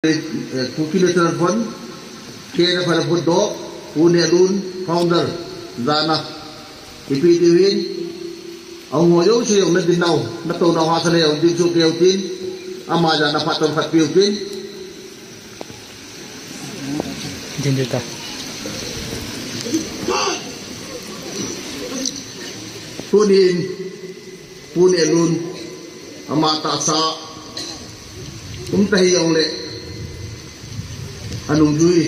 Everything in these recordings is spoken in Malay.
Kuki telefon, kena pada foto, punya lun founder, zana, ipidewin, ang ngoyo siya yung nadinaw, natunaw hasa na yung dinso kiyautin, ama dyan na patong katpiyutin. Jendita. Punya lun, ama tasa, tahi yung le, anong duwi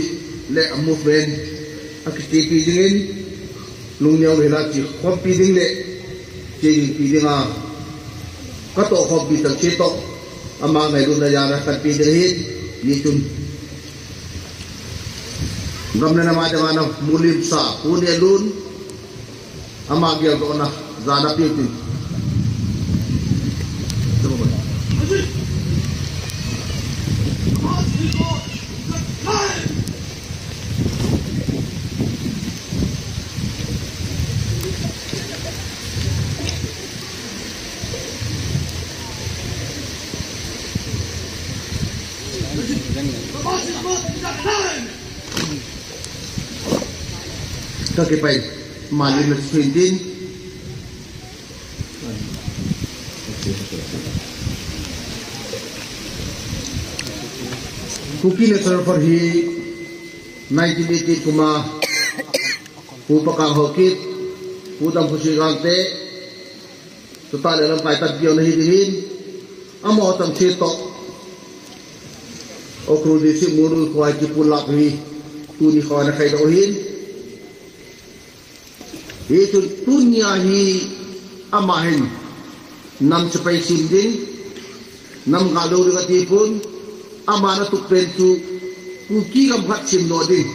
le amu friend akiti pidingin nung niyaw hilati kung piding le sige piding kato kung bitang sito ama ngayon na yara kan pidingin nitun ngam na naman naman mulim sa punya lun ama gyal ko na zana pitin Kakipay malim na swindin Kuki na server hi 1980 kuma upakang hokit putang pusigante total alam kaitan biyo na hidihin amo otang sitok o krudisi murul kuhay kipulak hi tuni kawan na kaidohin itu dunia hi amahin nam cepai sinding nam galau dengan tipun amana tu pentu kuki kam khat sim no ding